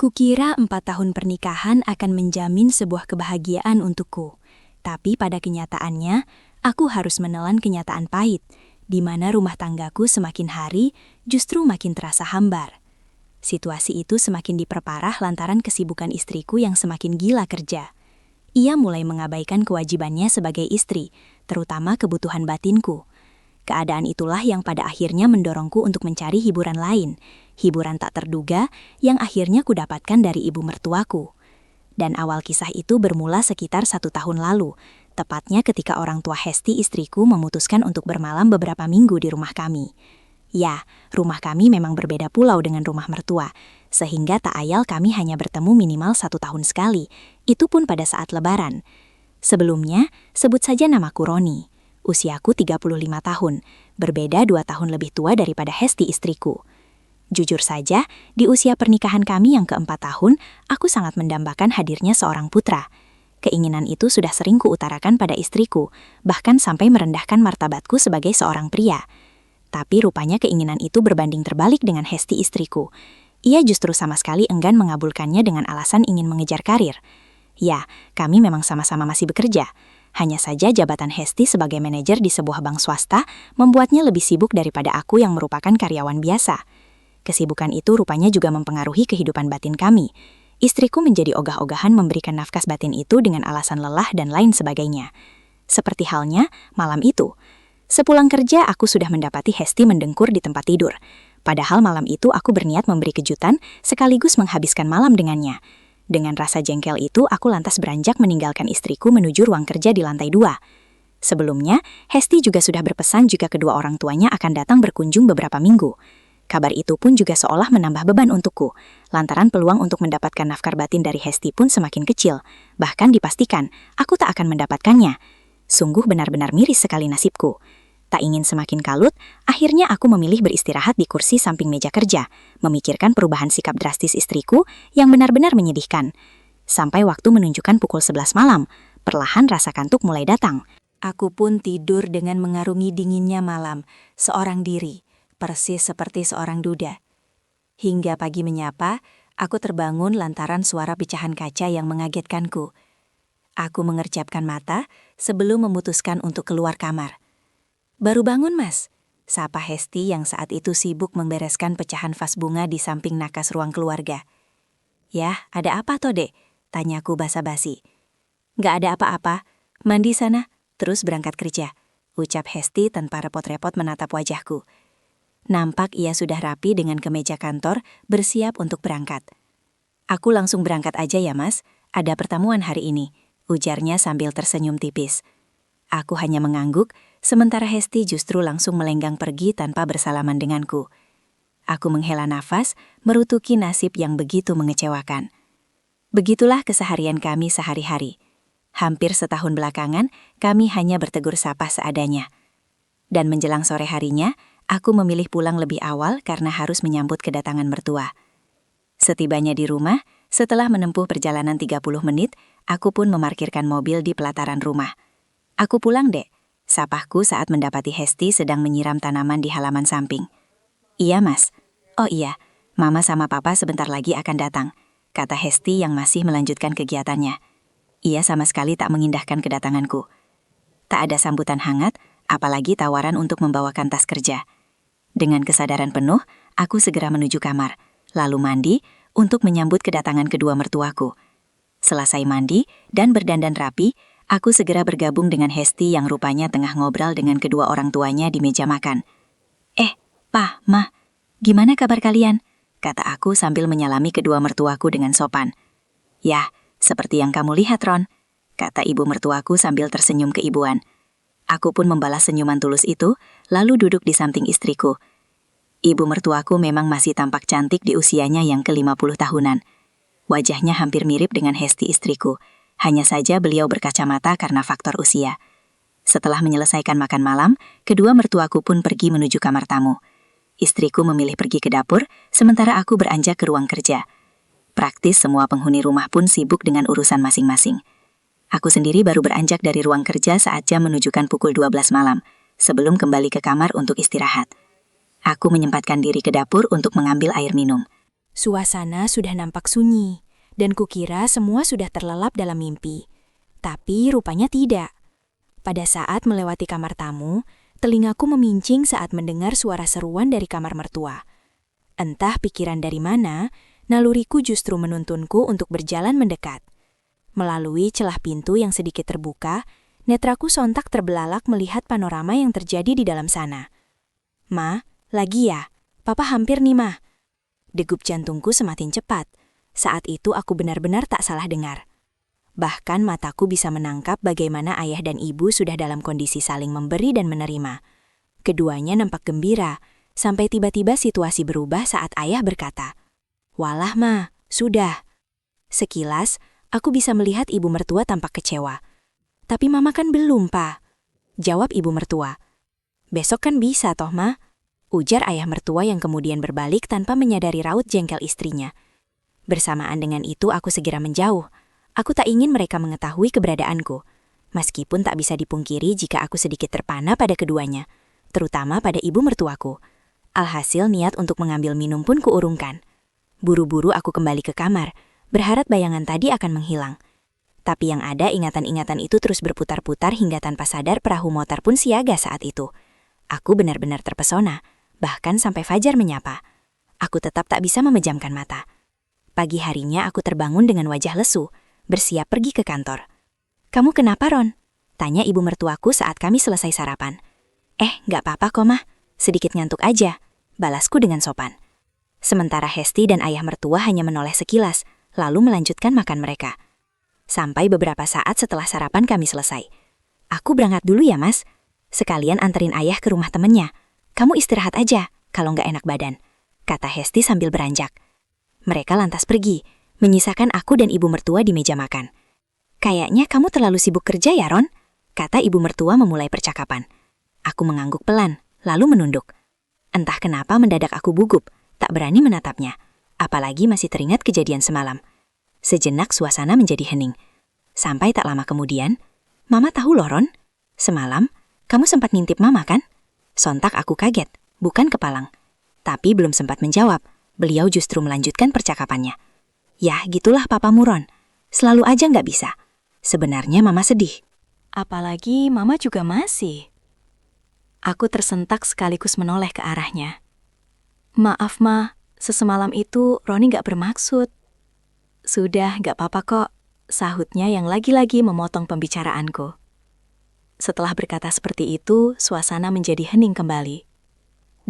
Kukira 4 tahun pernikahan akan menjamin sebuah kebahagiaan untukku. Tapi pada kenyataannya, aku harus menelan kenyataan pahit, di mana rumah tanggaku semakin hari justru makin terasa hambar. Situasi itu semakin diperparah lantaran kesibukan istriku yang semakin gila kerja. Ia mulai mengabaikan kewajibannya sebagai istri, terutama kebutuhan batinku. Keadaan itulah yang pada akhirnya mendorongku untuk mencari hiburan lain, hiburan tak terduga yang akhirnya kudapatkan dari ibu mertuaku. Dan awal kisah itu bermula sekitar 1 tahun lalu, tepatnya ketika orang tua Hesti istriku memutuskan untuk bermalam beberapa minggu di rumah kami. Ya, rumah kami memang berbeda pulau dengan rumah mertua, sehingga tak ayal kami hanya bertemu minimal 1 tahun sekali, itu pun pada saat lebaran. Sebelumnya, sebut saja namaku Roni. Usiaku 35 tahun, berbeda 2 tahun lebih tua daripada Hesti istriku. Jujur saja, di usia pernikahan kami yang ke-4 tahun, aku sangat mendambakan hadirnya seorang putra. Keinginan itu sudah sering kuutarakan pada istriku, bahkan sampai merendahkan martabatku sebagai seorang pria. Tapi rupanya keinginan itu berbanding terbalik dengan Hesti istriku. Ia justru sama sekali enggan mengabulkannya dengan alasan ingin mengejar karir. Ya, kami memang sama-sama masih bekerja. Hanya saja jabatan Hesti sebagai manajer di sebuah bank swasta membuatnya lebih sibuk daripada aku yang merupakan karyawan biasa. Kesibukan itu rupanya juga mempengaruhi kehidupan batin kami. Istriku menjadi ogah-ogahan memberikan nafkas batin itu dengan alasan lelah dan lain sebagainya. Seperti halnya malam itu. Sepulang kerja aku sudah mendapati Hesti mendengkur di tempat tidur. Padahal malam itu aku berniat memberi kejutan sekaligus menghabiskan malam dengannya. Dengan rasa jengkel itu, aku lantas beranjak meninggalkan istriku menuju ruang kerja di lantai 2. Sebelumnya, Hesti juga sudah berpesan jika kedua orang tuanya akan datang berkunjung beberapa minggu. Kabar itu pun juga seolah menambah beban untukku, lantaran peluang untuk mendapatkan nafkah batin dari Hesti pun semakin kecil. Bahkan dipastikan, aku tak akan mendapatkannya. Sungguh benar-benar miris sekali nasibku. Tak ingin semakin kalut, akhirnya aku memilih beristirahat di kursi samping meja kerja, memikirkan perubahan sikap drastis istriku yang benar-benar menyedihkan. Sampai waktu menunjukkan pukul 11 malam, perlahan rasa kantuk mulai datang. Aku pun tidur dengan mengarungi dinginnya malam, seorang diri, persis seperti seorang duda. Hingga pagi menyapa, aku terbangun lantaran suara pecahan kaca yang mengagetkanku. Aku mengerjapkan mata sebelum memutuskan untuk keluar kamar. "Baru bangun, Mas," sapa Hesti yang saat itu sibuk membereskan pecahan vas bunga di samping nakas ruang keluarga. "Yah, ada apa toh, Dek?" tanyaku basa-basi. "Nggak ada apa-apa, mandi sana, terus berangkat kerja," ucap Hesti tanpa repot-repot menatap wajahku. Nampak ia sudah rapi dengan kemeja kantor, bersiap untuk berangkat. "Aku langsung berangkat aja ya, Mas, ada pertemuan hari ini," ujarnya sambil tersenyum tipis. Aku hanya mengangguk, sementara Hesti justru langsung melenggang pergi tanpa bersalaman denganku. Aku menghela nafas, merutuki nasib yang begitu mengecewakan. Begitulah keseharian kami sehari-hari. Hampir setahun belakangan, kami hanya bertegur sapa seadanya. Dan menjelang sore harinya, aku memilih pulang lebih awal karena harus menyambut kedatangan mertua. Setibanya di rumah, setelah menempuh perjalanan 30 menit, aku pun memarkirkan mobil di pelataran rumah. "Aku pulang, Dek," sapahku saat mendapati Hesti sedang menyiram tanaman di halaman samping. "Iya, Mas." "Oh iya, Mama sama Papa sebentar lagi akan datang," kata Hesti yang masih melanjutkan kegiatannya. Ia sama sekali tak mengindahkan kedatanganku. Tak ada sambutan hangat, apalagi tawaran untuk membawakan tas kerja. Dengan kesadaran penuh, aku segera menuju kamar, lalu mandi untuk menyambut kedatangan kedua mertuaku. Selesai mandi dan berdandan rapi, aku segera bergabung dengan Hesti yang rupanya tengah ngobrol dengan kedua orang tuanya di meja makan. Pa, Ma, gimana kabar kalian?" kata aku sambil menyalami kedua mertuaku dengan sopan. "Yah, seperti yang kamu lihat, Ron," kata ibu mertuaku sambil tersenyum keibuan. Aku pun membalas senyuman tulus itu, lalu duduk di samping istriku. Ibu mertuaku memang masih tampak cantik di usianya yang ke-50 tahunan. Wajahnya hampir mirip dengan Hesti istriku. Hanya saja beliau berkacamata karena faktor usia. Setelah menyelesaikan makan malam, kedua mertuaku pun pergi menuju kamar tamu. Istriku memilih pergi ke dapur, sementara aku beranjak ke ruang kerja. Praktis semua penghuni rumah pun sibuk dengan urusan masing-masing. Aku sendiri baru beranjak dari ruang kerja saat jam menunjukkan pukul 12 malam, sebelum kembali ke kamar untuk istirahat. Aku menyempatkan diri ke dapur untuk mengambil air minum. Suasana sudah nampak sunyi, dan kukira semua sudah terlelap dalam mimpi. Tapi rupanya tidak. Pada saat melewati kamar tamu, telingaku memincing saat mendengar suara seruan dari kamar mertua. Entah pikiran dari mana, naluriku justru menuntunku untuk berjalan mendekat. Melalui celah pintu yang sedikit terbuka, netraku sontak terbelalak melihat panorama yang terjadi di dalam sana. "Ma, lagi ya? Papa hampir nih, Ma." Degup jantungku semakin cepat. Saat itu aku benar-benar tak salah dengar. Bahkan mataku bisa menangkap bagaimana ayah dan ibu sudah dalam kondisi saling memberi dan menerima. Keduanya nampak gembira, sampai tiba-tiba situasi berubah saat ayah berkata, "Walah, Ma, sudah." Sekilas, aku bisa melihat ibu mertua tampak kecewa. "Tapi Mama kan belum, Pa," jawab ibu mertua. "Besok kan bisa toh, Ma," ujar ayah mertua yang kemudian berbalik tanpa menyadari raut jengkel istrinya. Bersamaan dengan itu aku segera menjauh. Aku tak ingin mereka mengetahui keberadaanku. Meskipun tak bisa dipungkiri jika aku sedikit terpana pada keduanya, terutama pada ibu mertuaku. Alhasil niat untuk mengambil minum pun kuurungkan. Buru-buru aku kembali ke kamar, berharap bayangan tadi akan menghilang. Tapi yang ada ingatan-ingatan itu terus berputar-putar hingga tanpa sadar perahu motor pun siaga saat itu. Aku benar-benar terpesona. Bahkan sampai fajar menyapa. Aku tetap tak bisa memejamkan mata. Pagi harinya aku terbangun dengan wajah lesu, bersiap pergi ke kantor. "Kamu kenapa, Ron?" tanya ibu mertuaku saat kami selesai sarapan. Nggak apa-apa kok, Mah. Sedikit ngantuk aja," balasku dengan sopan. Sementara Hesti dan ayah mertua hanya menoleh sekilas, lalu melanjutkan makan mereka. Sampai beberapa saat setelah sarapan kami selesai. "Aku berangkat dulu ya, Mas. Sekalian anterin ayah ke rumah temennya. Kamu istirahat aja, kalau nggak enak badan," kata Hesti sambil beranjak. Mereka lantas pergi, menyisakan aku dan ibu mertua di meja makan. "Kayaknya kamu terlalu sibuk kerja ya, Ron?" kata ibu mertua memulai percakapan. Aku mengangguk pelan, lalu menunduk. Entah kenapa mendadak aku gugup, tak berani menatapnya. Apalagi masih teringat kejadian semalam. Sejenak suasana menjadi hening. Sampai tak lama kemudian, "Mama tahu loh, Ron. Semalam, kamu sempat ngintip Mama kan?" Sontak aku kaget, bukan kepalang. Tapi belum sempat menjawab, beliau justru melanjutkan percakapannya. "Ya, gitulah papamu, Ron. Selalu aja nggak bisa. Sebenarnya Mama sedih. Apalagi Mama juga masih." Aku tersentak sekaligus menoleh ke arahnya. "Maaf, Ma. Sesemalam itu Roni nggak bermaksud." "Sudah, nggak apa-apa kok," sahutnya yang lagi-lagi memotong pembicaraanku. Setelah berkata seperti itu, suasana menjadi hening kembali.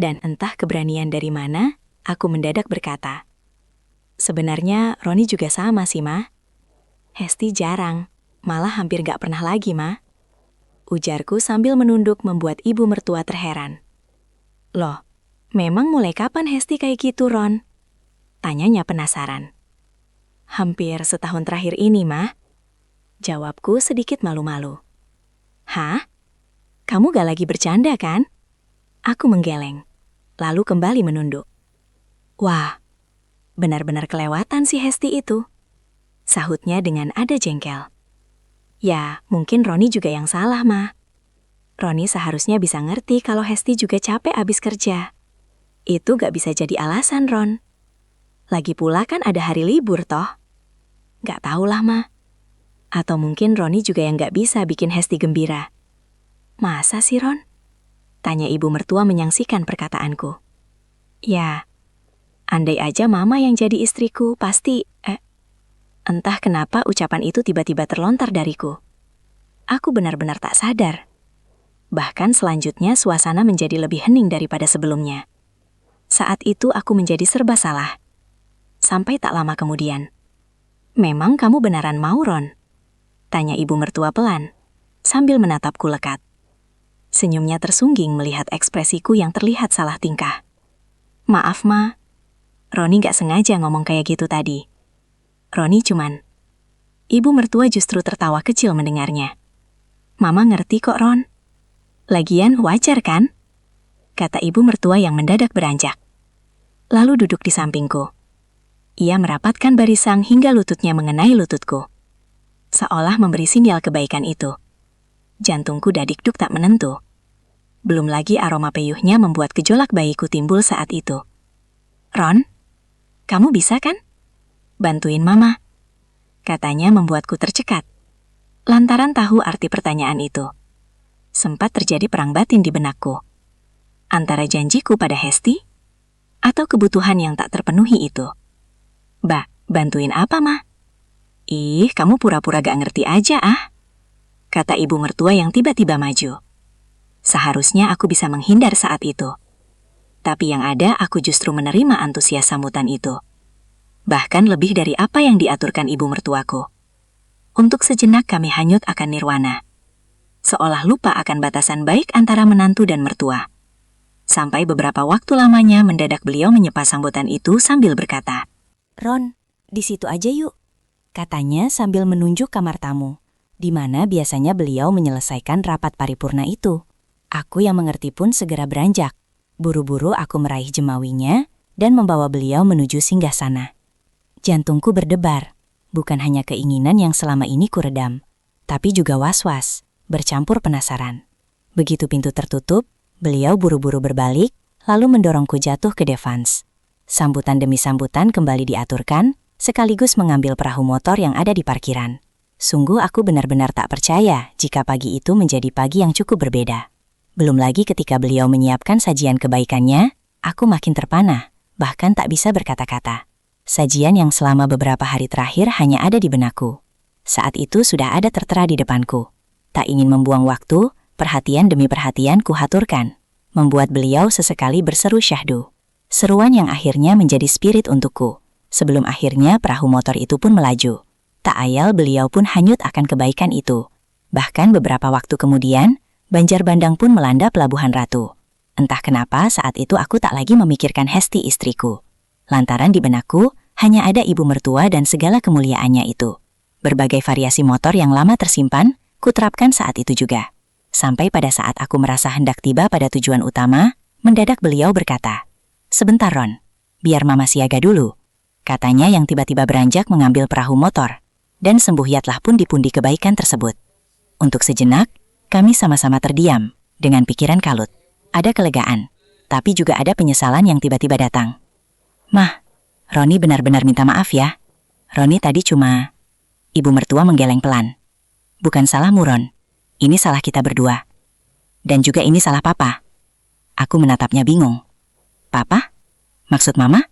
Dan entah keberanian dari mana, aku mendadak berkata, "Sebenarnya Roni juga sama sih, Ma. Hesti jarang, malah hampir gak pernah lagi, Ma," ujarku sambil menunduk membuat ibu mertua terheran. "Loh, memang mulai kapan Hesti kayak gitu, Ron?" tanyanya penasaran. "Hampir setahun terakhir ini, Ma," jawabku sedikit malu-malu. "Hah? Kamu gak lagi bercanda kan?" Aku menggeleng, lalu kembali menunduk. "Wah, benar-benar kelewatan si Hesti itu," sahutnya dengan ada jengkel. "Ya, mungkin Roni juga yang salah, Ma. Roni seharusnya bisa ngerti kalau Hesti juga capek abis kerja. Itu gak bisa jadi alasan, Ron. Lagi pula kan ada hari libur toh. Gak tahulah, Ma. Atau mungkin Roni juga yang gak bisa bikin Hesti gembira." "Masa sih, Ron?" tanya ibu mertua menyangsikan perkataanku. "Ya, andai aja Mama yang jadi istriku, pasti..." Entah kenapa ucapan itu tiba-tiba terlontar dariku. Aku benar-benar tak sadar. Bahkan selanjutnya suasana menjadi lebih hening daripada sebelumnya. Saat itu aku menjadi serba salah. Sampai tak lama kemudian. "Memang kamu beneran mau, Ron?" tanya ibu mertua pelan, sambil menatapku lekat. Senyumnya tersungging melihat ekspresiku yang terlihat salah tingkah. "Maaf, Ma. Roni gak sengaja ngomong kayak gitu tadi. Roni cuman..." Ibu mertua justru tertawa kecil mendengarnya. "Mama ngerti kok, Ron. Lagian wajar kan?" kata ibu mertua yang mendadak beranjak. Lalu duduk di sampingku. Ia merapatkan barisang hingga lututnya mengenai lututku. Seolah memberi sinyal kebaikan itu. Jantungku dadikduk tak menentu. Belum lagi aroma peyuhnya membuat gejolak bayiku timbul saat itu. "Ron, kamu bisa kan? Bantuin Mama. Katanya membuatku tercekat. Lantaran tahu arti pertanyaan itu. Sempat terjadi perang batin di benakku. Antara janjiku pada Hesti, atau kebutuhan yang tak terpenuhi itu. Bah, bantuin apa, Ma? Ih, kamu pura-pura gak ngerti aja, ah. Kata ibu mertua yang tiba-tiba maju. Seharusnya aku bisa menghindar saat itu. Tapi yang ada, aku justru menerima antusias sambutan itu. Bahkan lebih dari apa yang diaturkan ibu mertuaku. Untuk sejenak kami hanyut akan nirwana. Seolah lupa akan batasan baik antara menantu dan mertua. Sampai beberapa waktu lamanya mendadak beliau menyepa sambutan itu sambil berkata, "Ron, di situ aja yuk," katanya sambil menunjuk kamar tamu, di mana biasanya beliau menyelesaikan rapat paripurna itu. Aku yang mengerti pun segera beranjak. Buru-buru aku meraih jemawinya dan membawa beliau menuju singgasana. Jantungku berdebar, bukan hanya keinginan yang selama ini kuredam, tapi juga was-was, bercampur penasaran. Begitu pintu tertutup, beliau buru-buru berbalik, lalu mendorongku jatuh ke devans. Sambutan demi sambutan kembali diaturkan, sekaligus mengambil perahu motor yang ada di parkiran. Sungguh aku benar-benar tak percaya jika pagi itu menjadi pagi yang cukup berbeda. Belum lagi ketika beliau menyiapkan sajian kebaikannya, aku makin terpana, bahkan tak bisa berkata-kata. Sajian yang selama beberapa hari terakhir hanya ada di benakku. Saat itu sudah ada tertera di depanku. Tak ingin membuang waktu, perhatian demi perhatian kuhaturkan, membuat beliau sesekali berseru syahdu. Seruan yang akhirnya menjadi spirit untukku. Sebelum akhirnya perahu motor itu pun melaju. Tak ayal beliau pun hanyut akan kebaikan itu. Bahkan beberapa waktu kemudian, banjir bandang pun melanda Pelabuhan Ratu. Entah kenapa saat itu aku tak lagi memikirkan Hesti istriku. Lantaran di benakku hanya ada ibu mertua dan segala kemuliaannya itu. Berbagai variasi motor yang lama tersimpan, kuterapkan saat itu juga. Sampai pada saat aku merasa hendak tiba pada tujuan utama, mendadak beliau berkata, "Sebentar Ron, biar Mama siaga dulu," katanya yang tiba-tiba beranjak mengambil perahu motor. Dan sembuhyatlah pun di pundi kebaikan tersebut. Untuk sejenak, kami sama-sama terdiam, dengan pikiran kalut. Ada kelegaan, tapi juga ada penyesalan yang tiba-tiba datang. "Mah, Roni benar-benar minta maaf ya. Roni tadi cuma..." Ibu mertua menggeleng pelan. "Bukan salahmu Ron, ini salah kita berdua. Dan juga ini salah Papa." Aku menatapnya bingung. "Papa? Maksud Mama?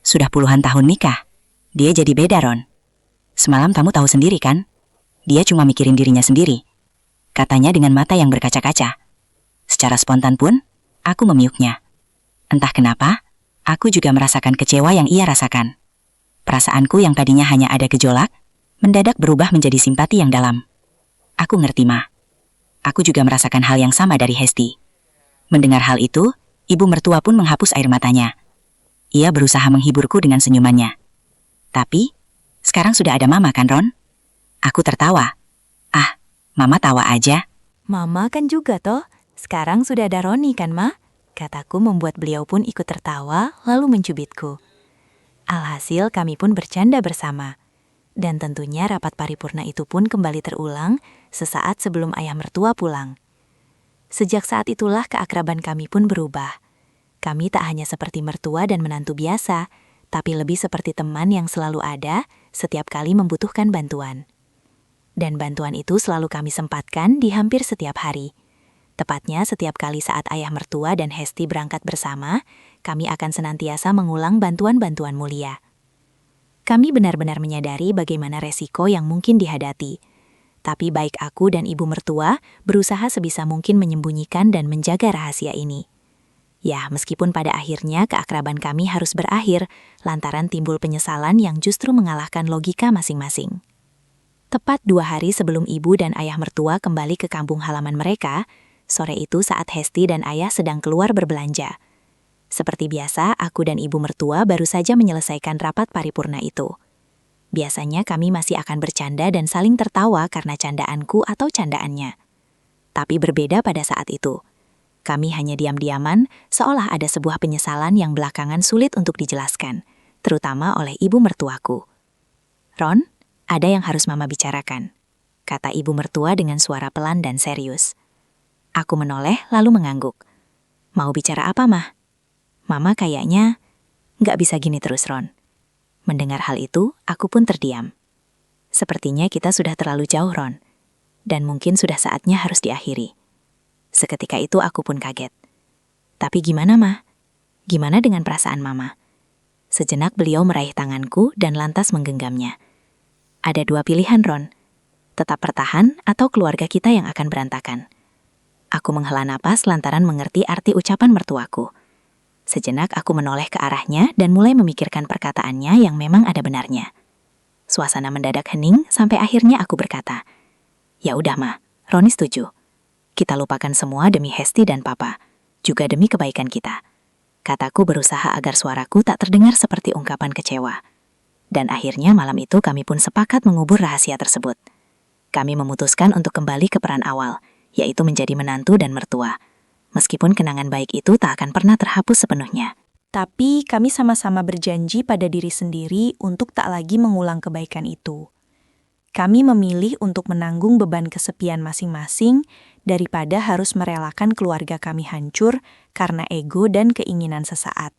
Sudah puluhan tahun nikah. Dia jadi beda Ron. Semalam kamu tahu sendiri kan? Dia cuma mikirin dirinya sendiri," katanya dengan mata yang berkaca-kaca. Secara spontan pun, aku memiuknya. Entah kenapa, aku juga merasakan kecewa yang ia rasakan. Perasaanku yang tadinya hanya ada gejolak, mendadak berubah menjadi simpati yang dalam. "Aku ngerti, Ma. Aku juga merasakan hal yang sama dari Hesti." Mendengar hal itu, ibu mertua pun menghapus air matanya. Ia berusaha menghiburku dengan senyumannya. "Tapi, sekarang sudah ada Mama kan, Ron?" Aku tertawa. "Ah, Mama tawa aja." "Mama kan juga toh. Sekarang sudah ada Roni kan, Ma?" kataku membuat beliau pun ikut tertawa lalu mencubitku. Alhasil kami pun bercanda bersama. Dan tentunya rapat paripurna itu pun kembali terulang sesaat sebelum ayah mertua pulang. Sejak saat itulah keakraban kami pun berubah. Kami tak hanya seperti mertua dan menantu biasa, tapi lebih seperti teman yang selalu ada setiap kali membutuhkan bantuan. Dan bantuan itu selalu kami sempatkan di hampir setiap hari. Tepatnya setiap kali saat ayah mertua dan Hesti berangkat bersama, kami akan senantiasa mengulang bantuan-bantuan mulia. Kami benar-benar menyadari bagaimana resiko yang mungkin dihadapi. Tapi baik aku dan ibu mertua berusaha sebisa mungkin menyembunyikan dan menjaga rahasia ini. Ya, meskipun pada akhirnya keakraban kami harus berakhir, lantaran timbul penyesalan yang justru mengalahkan logika masing-masing. Tepat 2 hari sebelum ibu dan ayah mertua kembali ke kampung halaman mereka, sore itu saat Hesti dan ayah sedang keluar berbelanja. Seperti biasa, aku dan ibu mertua baru saja menyelesaikan rapat paripurna itu. Biasanya kami masih akan bercanda dan saling tertawa karena candaanku atau candaannya. Tapi berbeda pada saat itu. Kami hanya diam-diaman, seolah ada sebuah penyesalan yang belakangan sulit untuk dijelaskan, terutama oleh ibu mertuaku. "Ron, ada yang harus Mama bicarakan," kata ibu mertua dengan suara pelan dan serius. Aku menoleh lalu mengangguk. "Mau bicara apa, Mah?" "Mama kayaknya..." Nggak bisa gini terus, Ron. Mendengar hal itu, aku pun terdiam. Sepertinya kita sudah terlalu jauh, Ron. Dan mungkin sudah saatnya harus diakhiri. Seketika itu aku pun kaget. Tapi gimana, Ma? Gimana dengan perasaan Mama? Sejenak beliau meraih tanganku dan lantas menggenggamnya. Ada dua pilihan, Ron. Tetap bertahan atau keluarga kita yang akan berantakan. Aku menghela napas lantaran mengerti arti ucapan mertuaku. Sejenak aku menoleh ke arahnya dan mulai memikirkan perkataannya yang memang ada benarnya. Suasana mendadak hening sampai akhirnya aku berkata, "Ya udah, Ma, Roni setuju. Kita lupakan semua demi Hesti dan Papa, juga demi kebaikan kita." Kataku berusaha agar suaraku tak terdengar seperti ungkapan kecewa. Dan akhirnya malam itu kami pun sepakat mengubur rahasia tersebut. Kami memutuskan untuk kembali ke peran awal, yaitu menjadi menantu dan mertua. Meskipun kenangan baik itu tak akan pernah terhapus sepenuhnya. Tapi kami sama-sama berjanji pada diri sendiri untuk tak lagi mengulang kebaikan itu. Kami memilih untuk menanggung beban kesepian masing-masing daripada harus merelakan keluarga kami hancur karena ego dan keinginan sesaat.